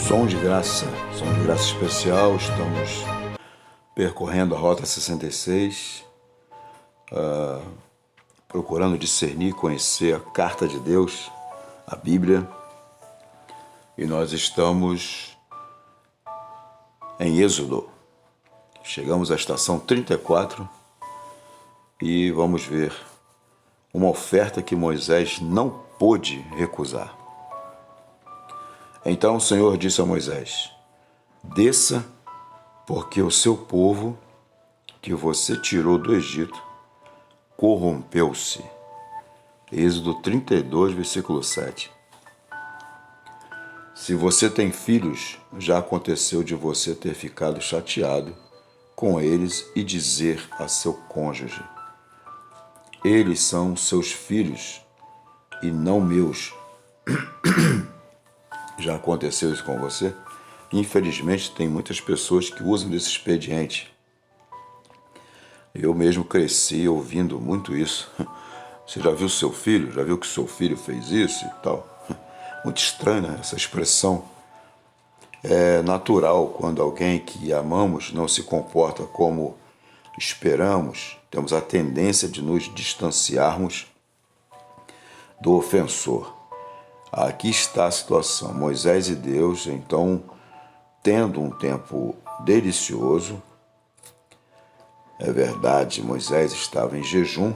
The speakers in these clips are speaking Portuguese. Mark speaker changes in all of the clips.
Speaker 1: Som de graça especial. Estamos percorrendo a Rota 66, procurando discernir, conhecer a Carta de Deus, a Bíblia, e nós estamos em Êxodo. Chegamos à estação 34 e vamos ver uma oferta que Moisés não pôde recusar. Então o Senhor disse a Moisés: desça, porque o seu povo, que você tirou do Egito, corrompeu-se. Êxodo 32, versículo 7. Se você tem filhos, já aconteceu de você ter ficado chateado com eles e dizer a seu cônjuge: eles são seus filhos e não meus. Já aconteceu isso com você? Infelizmente, tem muitas pessoas que usam desse expediente. Eu mesmo cresci ouvindo muito isso. Você já viu seu filho? Já viu que seu filho fez isso e tal? Muito estranha essa expressão. É natural quando alguém que amamos não se comporta como esperamos, temos a tendência de nos distanciarmos do ofensor. Aqui está a situação. Moisés e Deus, então, tendo um tempo delicioso. É verdade, Moisés estava em jejum,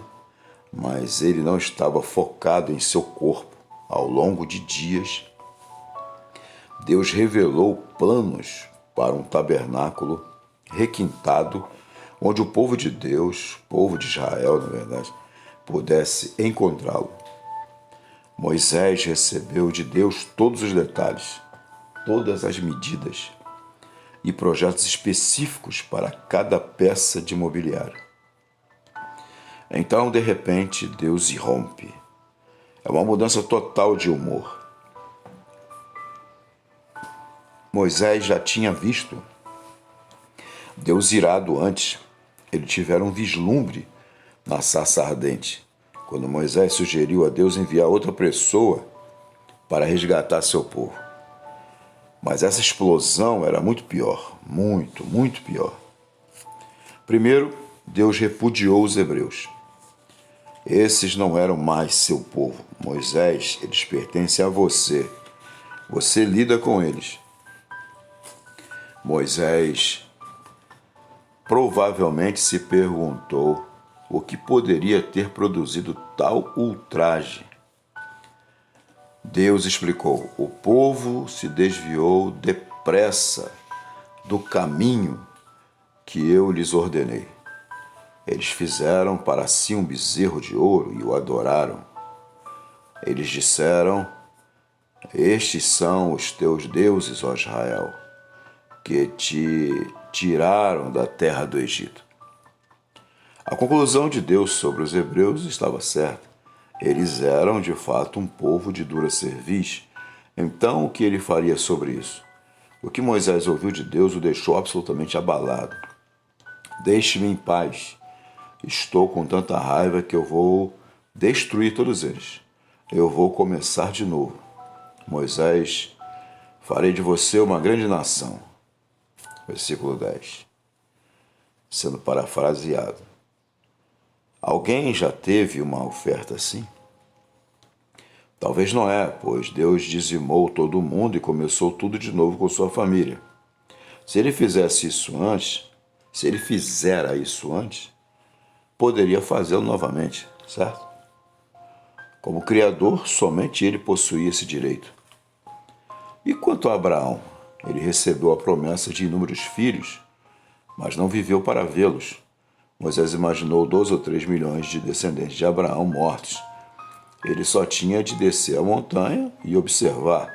Speaker 1: mas ele não estava focado em seu corpo. Ao longo de dias, Deus revelou planos para um tabernáculo requintado, onde o povo de Deus, o povo de Israel, na verdade, pudesse encontrá-lo. Moisés recebeu de Deus todos os detalhes, todas as medidas e projetos específicos para cada peça de mobiliário. Então, de repente, Deus irrompe. É uma mudança total de humor. Moisés já tinha visto Deus irado antes. Ele tivera um vislumbre na sarça ardente, quando Moisés sugeriu a Deus enviar outra pessoa para resgatar seu povo. Mas essa explosão era muito pior, muito pior. Primeiro, Deus repudiou os hebreus. Esses não eram mais seu povo. Moisés, eles pertencem a você. Você lida com eles. Moisés provavelmente se perguntou o que poderia ter produzido tal ultraje. Deus explicou: o povo se desviou depressa do caminho que eu lhes ordenei. Eles fizeram para si um bezerro de ouro e o adoraram. Eles disseram: estes são os teus deuses, ó Israel, que te tiraram da terra do Egito. A conclusão de Deus sobre os hebreus estava certa. Eles eram, de fato, um povo de dura cerviz. Então, o que ele faria sobre isso? O que Moisés ouviu de Deus o deixou absolutamente abalado. Deixe-me em paz. Estou com tanta raiva que eu vou destruir todos eles. Eu vou começar de novo. Moisés, farei de você uma grande nação. Versículo 10. Sendo parafraseado. Alguém já teve uma oferta assim? Talvez Noé, pois Deus dizimou todo mundo e começou tudo de novo com sua família. Se ele fizera isso antes, poderia fazê-lo novamente, certo? Como Criador, somente ele possuía esse direito. E quanto a Abraão? Ele recebeu a promessa de inúmeros filhos, mas não viveu para vê-los. Moisés imaginou 2 ou 3 milhões de descendentes de Abraão mortos. Ele só tinha de descer a montanha e observar.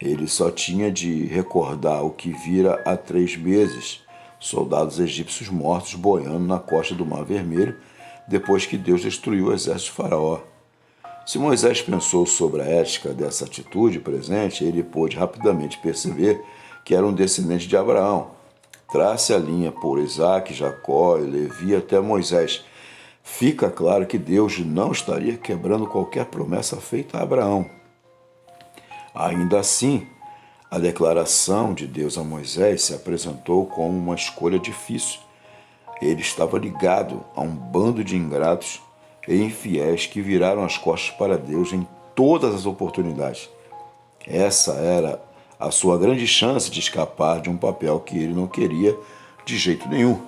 Speaker 1: Ele só tinha de recordar o que vira há 3 meses, soldados egípcios mortos boiando na costa do Mar Vermelho, depois que Deus destruiu o exército de Faraó. Se Moisés pensou sobre a ética dessa atitude presente, ele pôde rapidamente perceber que era um descendente de Abraão. Trace a linha por Isaac, Jacó e Levi até Moisés. Fica claro que Deus não estaria quebrando qualquer promessa feita a Abraão. Ainda assim, A declaração de Deus a Moisés se apresentou como uma escolha difícil. Ele estava ligado a um bando de ingratos e infiéis que viraram as costas para Deus em todas as oportunidades. Essa era a sua grande chance de escapar de um papel que ele não queria de jeito nenhum.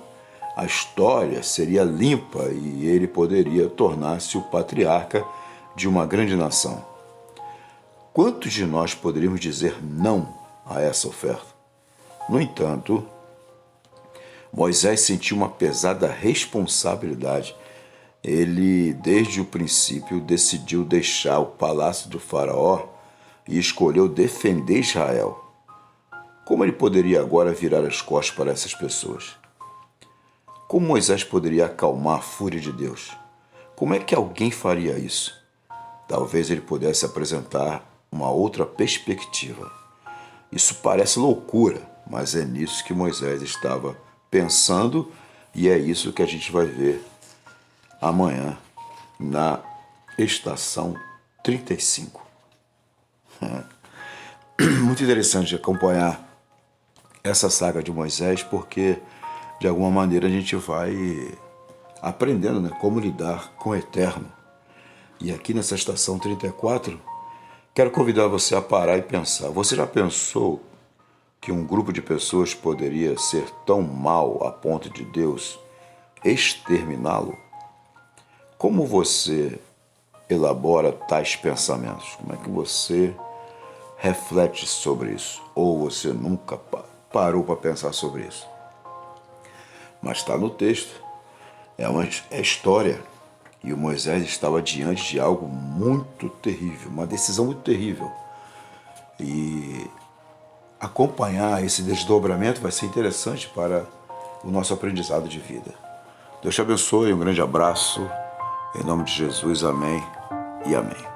Speaker 1: A história seria limpa e ele poderia tornar-se o patriarca de uma grande nação. Quantos de nós poderíamos dizer não a essa oferta? No entanto, Moisés sentiu uma pesada responsabilidade. Ele, desde o princípio, decidiu deixar o palácio do faraó e escolheu defender Israel. Como ele poderia agora virar as costas para essas pessoas? Como Moisés poderia acalmar a fúria de Deus? Como é que alguém faria isso? Talvez ele pudesse apresentar uma outra perspectiva. Isso parece loucura, mas é nisso que Moisés estava pensando e é isso que a gente vai ver amanhã na estação 35. Muito interessante acompanhar essa saga de Moisés, porque de alguma maneira a gente vai aprendendo, né, como lidar com o eterno. E aqui nessa estação 34, quero convidar você a parar e pensar. Você já pensou que um grupo de pessoas poderia ser tão mau a ponto de Deus exterminá-lo? Como você elabora tais pensamentos? Como é que você reflete sobre isso? Ou você nunca parou para pensar sobre isso? Mas está no texto. É história. E o Moisés estava diante de algo muito terrível, uma decisão muito terrível. E acompanhar esse desdobramento vai ser interessante para o nosso aprendizado de vida. Deus te abençoe, um grande abraço. Em nome de Jesus, amém e amém.